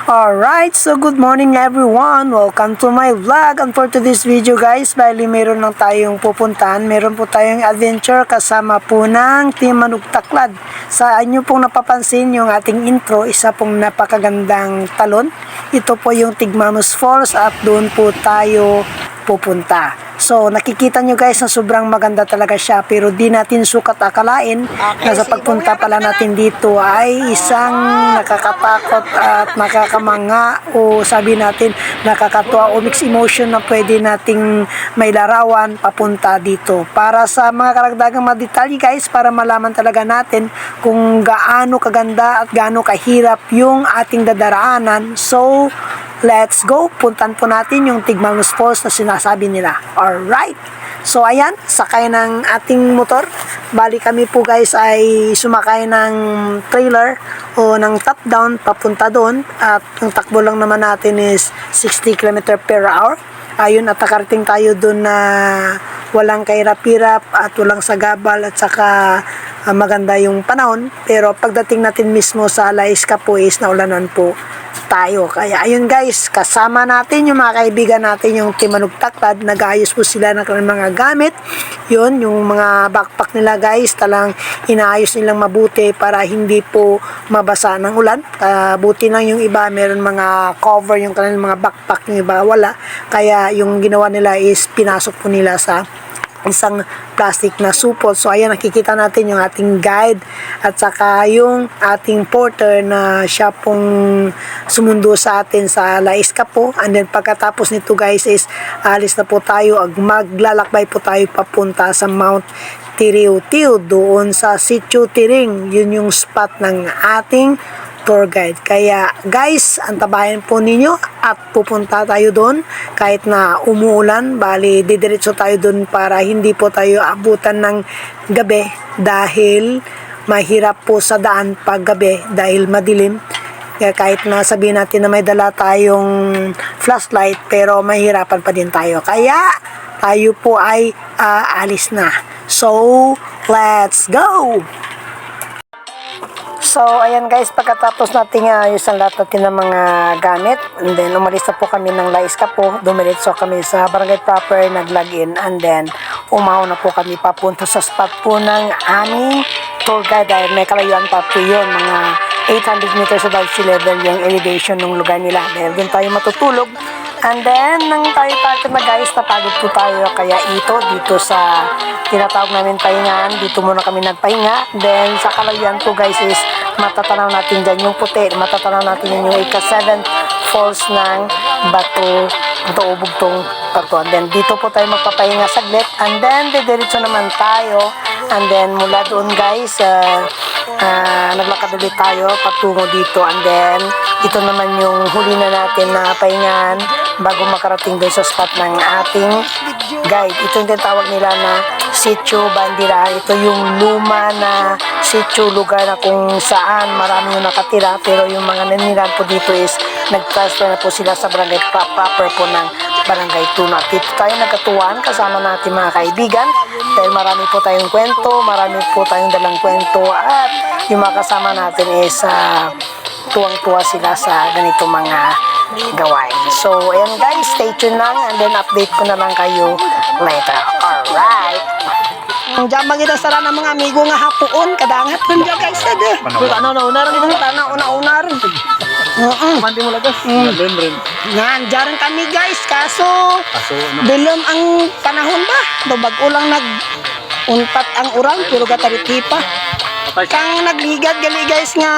Alright, so good morning everyone. Welcome to my vlog. And for today's video guys, bali meron lang tayong pupuntahan. Meron po tayong adventure kasama po ng Team Manugtaklad. Sa inyo pong napapansin yung ating intro, isa pong napakagandang talon. Ito po yung Tigmanus Falls at doon po tayo pupunta. So, nakikita nyo guys na sobrang maganda talaga siya, pero di natin sukat akalain na sa pagpunta pala natin dito ay isang nakakatakot at nakakamanga o sabi natin nakakatuwa o mixed emotion na pwede nating may larawan papunta dito. Para sa mga karagdagang mga detalye guys, para malaman talaga natin kung gaano kaganda at gaano kahirap yung ating dadaraanan. So, let's go! Puntan po natin yung Tigmanus Falls na sinasabi nila. Alright! So, ayan, sakay ng ating motor. Bali kami po guys ay sumakay ng trailer o ng top down papunta doon. At yung takbo lang naman natin is 60 km per hour. Ayun, at nakarating tayo doon na walang kahirap-hirap at walang sagabal at saka maganda yung panahon. Pero pagdating natin mismo sa Laisca po is naulanan po tayo. Kaya ayun guys, kasama natin yung mga kaibigan natin, yung Team Manugtaklad. Nag-ayos po sila ng mga gamit. Yun, yung mga backpack nila guys, talang inaayos nilang mabuti para hindi po mabasa ng ulan. Buti lang yung iba, meron mga cover yung kanilang mga backpack, yung iba wala. Kaya yung ginawa nila is pinasok po nila sa isang plastic na supot. So ayan, nakikita natin yung ating guide at saka yung ating porter na siya pong sumundo sa atin sa Laisca po. And then pagkatapos nito guys is alis na po tayo, maglalakbay po tayo papunta sa Mount Tiriutiu, doon sa Sitio Tiring. Yun yung spot ng ating tour guide. Kaya guys, antabayan po ninyo at pupunta tayo doon kahit na umuulan. Bali, didiretso tayo doon para hindi po tayo abutan ng gabi dahil mahirap po sa daan pag gabi dahil madilim. Kaya kahit na sabihin natin na may dala tayong flashlight, pero mahirapan pa din tayo. Kaya tayo po ay alis na. So, let's go! So, ayan guys, pagkatapos natin ayusan lahat natin ng mga gamit, and then umalis na po kami ng Laisca po, dumiretso kami sa barangay proper, nag-login, and then umaw na po kami papunta sa spot po ng aming tour guide dahil may kalayuan pa po yun, mga 800 meters above sea level yung elevation ng lugar nila, dahil doon tayo matutulog. And then, nang tayo na guys, napagod po tayo, kaya dito sa tinatawag namin pahingaan, dito muna kami nagpahinga. Then, sa kalayuan po guys is matatanaw natin dyan yung puti, matatanaw natin yung ika-7 falls ng Bato Bugtong Bato. And then, dito po tayo magpapahinga saglit, and then, didiretso naman tayo, and then, mula doon guys, naglakad ulit tayo patungo dito, and then, ito naman yung huli na natin na pahingaan bago makarating doon sa spot ng ating guide. Ito yung tinatawag nila na Sitio Bandira. Ito yung luma na sitio, lugar na kung saan marami yung nakatira, pero yung mga nanirahan po dito is nag-transfer na po sila sa barangay proper po ng Barangay Tuna. Dito tayo nagkatuwaan kasama natin mga kaibigan dahil marami po tayong kwento, marami po tayong dalang kwento, at yung mga kasama natin is tuwang-tuwa sila sa ganito mga gawain. So, ayan guys, stay tuned lang, and then update ko na lang kayo later. Alright. Diyan magita sara ng mga amigo nga hapuon, kadangat rin dyan guys. Una rin ito, una rin. Mandi mo lagas. Nandiyan kami guys, kaso bilom ang panahon ba? Bag-ulang nag-unpat ang urang, pero katariti pa. Kang nagligad gali guys nga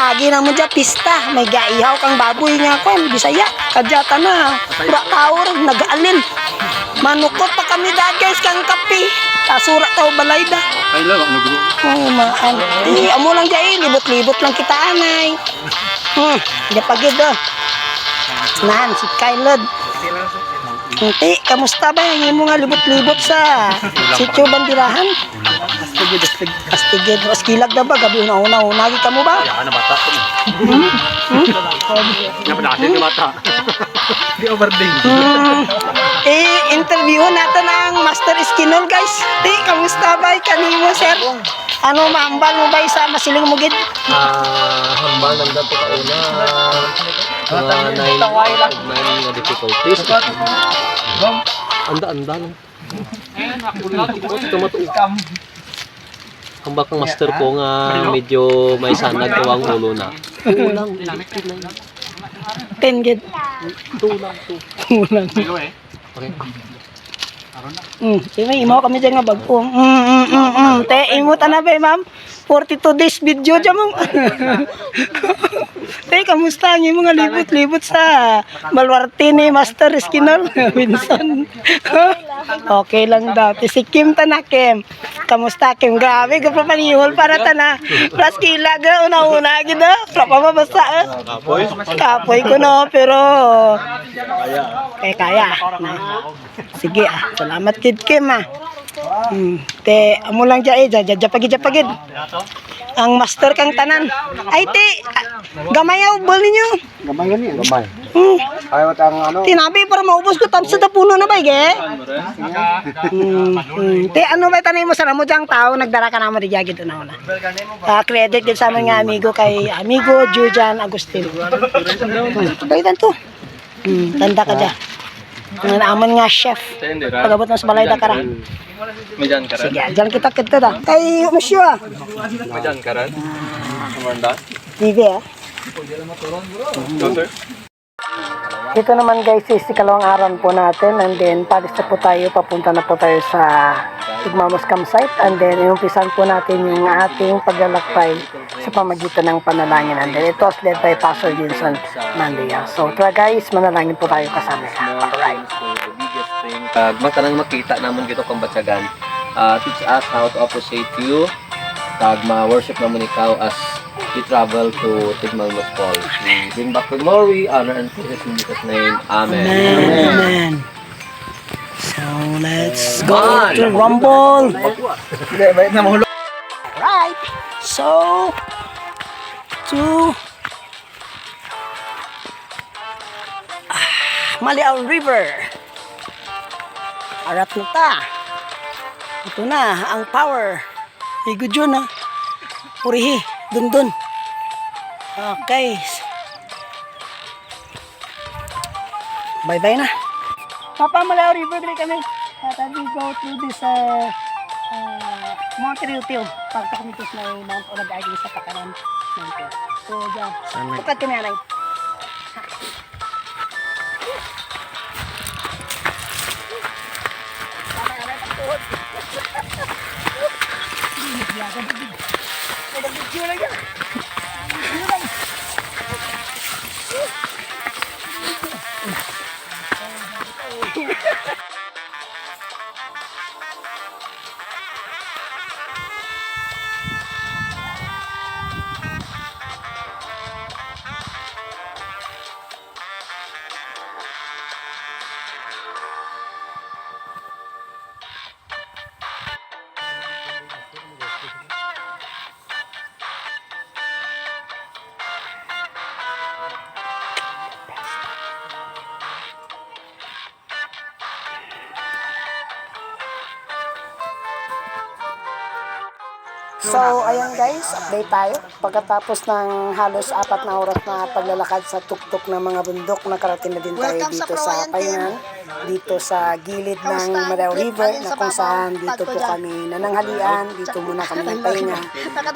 agi na mo dyan pista, may gaihaw kang baboy nga kon Bisaya kadyata na pura tawar nag-alin manukot pa kami dahil guys kang kapi kasura tao balayda ay lang nagro maan amo lang dyan libot-libot lang kita anay di pagid nan si Kailod. Hindi, kamusta ba yung mga libot-libot sa Sitio Bandirahan? Astigid, askilag na ba? Gabi una-una, unagi ka mo ba? Kaya na bata ko. Napanasin na bata. Di overding. Interview natin ang Master Eskinol guys. Kamusta ba? Kanimo sir? Ano, maambal mo ba sa masiling mo gid? Hambal nang dato ka una. mga 9 nga difficulties. Anda lang. Ang bakang master ko nga medyo may sanag ko ang ulo na. Tulang, lipid lang. 10 gid. Tulang. Okay. Imo kami dyan nga bago. Te, imo tanabay ma'am. 42 days video dyan mo. Te, kamusta ang imo nga libot-libot sa Baluarte ni Master Eskinol? Winsan. Okay lang dati. Si Kim Tanakim. Kamusta Kim? Grabe, kapapanihol para tana. Plus kila ga, una-una gida. Kapamabasa. Kapoy ko no, pero kaya. Sige salamat kid Kim te amo lang dya japagid ang master kang tanan ay te gamay ubol ninyo Gamay gani. Gamay. Ayaw ang ano. tinabi para maubos ko tanso sa puno na ba ge te ano ba tanay mo sa mo dyang tao nagdara ka namo di jagid una credit din sa mga amigo kay amigo Jujan Agustin baydan to tanda ka dya ang amon nga chef pagabot mo sa balay Dakara. Medan karan. Sige, dyan kita da. Kay Musyo Medan karan. Kumanda. TV Sir. Ito naman guys is ikalawang araw po natin and then palis na po tayo, papunta na po tayo sa Tigmamos campsite and then inumpisan po natin yung ating paglalakbay sa pamagitan ng panalangin and then ito was led by Pastor Jenson Mandia. So tara guys, manalangin po tayo kasama. Alright. Magtanang makita naman dito kung batsagan. Teach us how to appreciate you. Ma-worship naman ikaw as we travel to Tigmamos Falls. We bring back the glory, honor, and praise in Jesus' name. Amen. Amen. So let's go to Rumble. Alright. So to Maliao River. Arat na ta. Ito na ang power. Igod yun ha. Purihi. Dun. Okay. Bye-bye na. Papa Maliao River dali kami. At we go through this Mount Riutiw. Pagka kami ito sa Mount Olagay sa Takaran Mountain. So dyan. Bukat kami anay. So, ayan guys, update tayo. Pagkatapos ng halos 4 na oras na paglalakad sa tuktok ng mga bundok, nakarating na din tayo dito sa Payunan, dito sa gilid ng Maliao River, na kung saan dito po kami nananghalian, dito muna kami nagpahinga,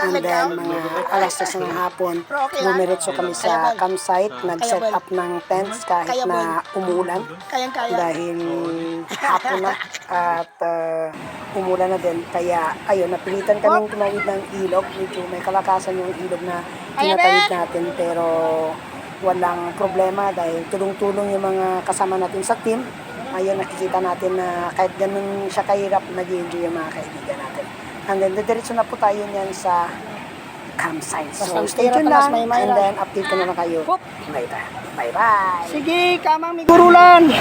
and then mga alas 3 ng hapon, bumiretso kami sa campsite, nag-set up ng tents kahit na umulan, dahil hapon na at umulan na din, kaya ayun, napilitan kaming tumawid ng ilog. Medyo may kalakasan yung ilog na tinatawid natin, pero walang problema dahil tulong-tulong yung mga kasama natin sa team. Ayun, nakikita natin na kahit ganun siya kahirap, nag-enjoy yung mga kaibigan natin. And then diretso na po tayo niyan sa campsite. So stay tuned lang and then update ko na lang kayo later. Bye-bye! Sige, kamang migurulan!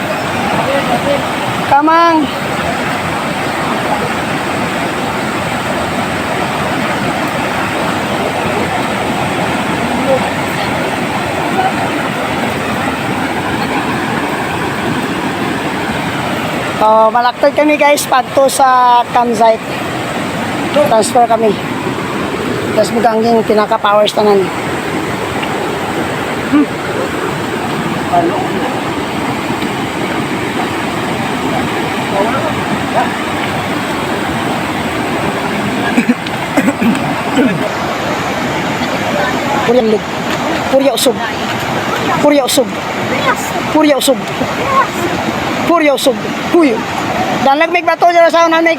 Kamang! Malaktod kami guys pagto sa campsite. Transfer kami. Tapos maganging pinaka-powers tanan. Puryang lig. Purya usog. Purya usog. Purya usog. Purya usog. Huy. Dan nagmig ba to dyan sa unang.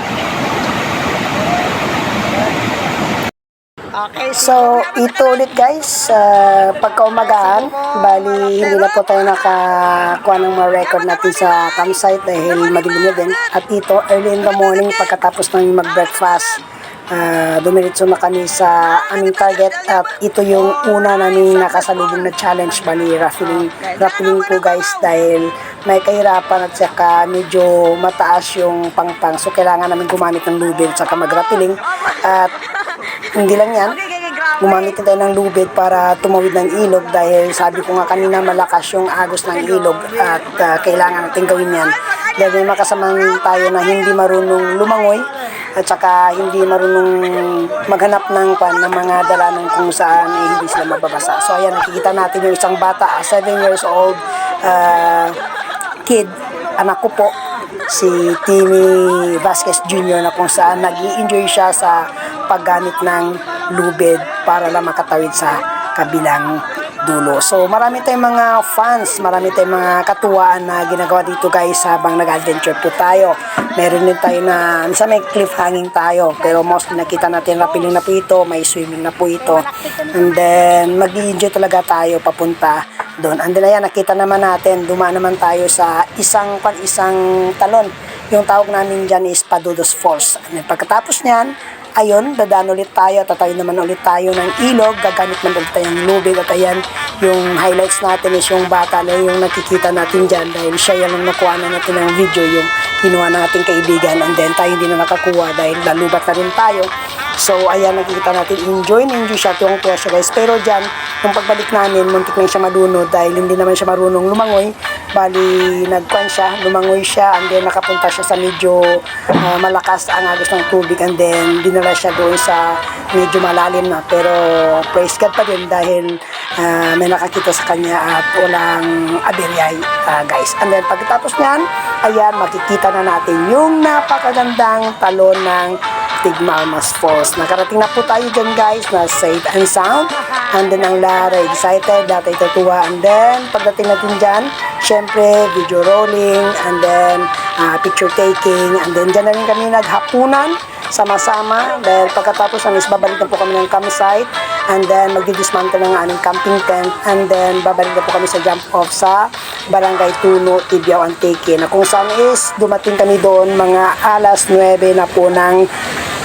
Okay, so ito ulit guys, pagkaumagahan, bali hindi na po tayo nakakuha ng mga record natin sa campsite dahil madilim na din. At ito, early in the morning, pagkatapos ng mag-breakfast, dumiritso na kami sa aming target at ito yung una namin nakasalubong na challenge, bali rappelling po guys dahil may kahirapan at saka medyo mataas yung pangpang, so kailangan namin gumamit ng lubid at saka mag-rappelling. At hindi lang yan, gumamit na tayo ng lubid para tumawid ng ilog dahil sabi ko nga kanina malakas yung agos ng ilog at kailangan natin gawin yan dahil may makasamang tayo na hindi marunong lumangoy at saka hindi marunong maghanap ng mga dalanan kung saan hindi sila mababasa. So ayan, nakikita natin yung isang bata, 7 years old kid, anak ko po, si Timmy Vasquez Jr. na kung saan nag-i-enjoy siya sa paggamit ng lubid para lang makatawid sa kabilang dulo. So marami tayong mga fans, marami tayong mga katuwaan na ginagawa dito guys habang nag-adventure po tayo. Meron din tayo na minsan may cliff hanging tayo, pero mostly nakita natin rappelling na po ito, may swimming na po ito, and then mag-i-enjoy talaga tayo papunta doon. And then ayan, nakita naman natin, dumaan naman tayo sa isang talon. Yung tawag namin dyan is Padudos Falls. And then pagkatapos nyan, ayun, dadaan ulit tayo, tatayo naman ulit tayo ng ilog, gagamit man ulit tayo ng lubid. At ayan, yung highlights natin is yung bata na yung nakikita natin dyan dahil siya yan ang nakuha na natin ng video, yung kinuha ng ating kaibigan, and then tayo hindi na nakakuha dahil lalubat na rin tayo. So ayan, nakikita natin, enjoy siya, tuwang-tuwa siya guys. Pero dyan, yung pagbalik namin, muntik na siya malunod dahil hindi naman siya marunong lumangoy. Bali, lumangoy siya, and then nakapunta siya sa medyo malakas ang agos ng tubig, and then dinala siya doon sa medyo malalim na. Pero praise God pa din dahil may nakakita sa kanya at walang aberyay guys. And then pagkatapos niyan, ayan, makikita na natin yung napakagandang talon ng Tigmalmas Falls. Nakarating na po tayo dyan guys, na safe and sound. And then ang Lara excited, dati tutuwa. And then pagdating natin dyan, syempre video rolling, and then picture taking, and then dyan na rin kami naghapunan sama-sama dahil pagkatapos is babalik na po kami ng campsite, and then magdi-dismantle ng aming camping tent, and then babalik na po kami sa jump off sa Barangay Tuno, Tibiao, Antique, na kung saan is dumating kami doon mga alas 9 na po ng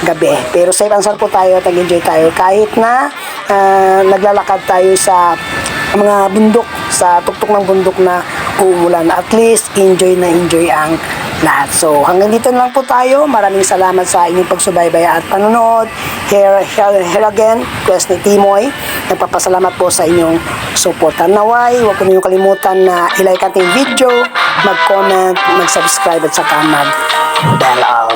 gabi. Pero safe and sound po tayo at nag-enjoy tayo kahit na naglalakad tayo sa mga bundok, sa tuktok ng bundok na umulan. At least enjoy na enjoy ang lahat. So hanggang dito lang po tayo. Maraming salamat sa inyong pagsubaybay at panonood. Here again, Quest ni Timoy. Nagpapasalamat po sa inyong support. Naway, huwag po ninyong kalimutan na i-like ating video, mag-comment, mag-subscribe at saka mag-bell out.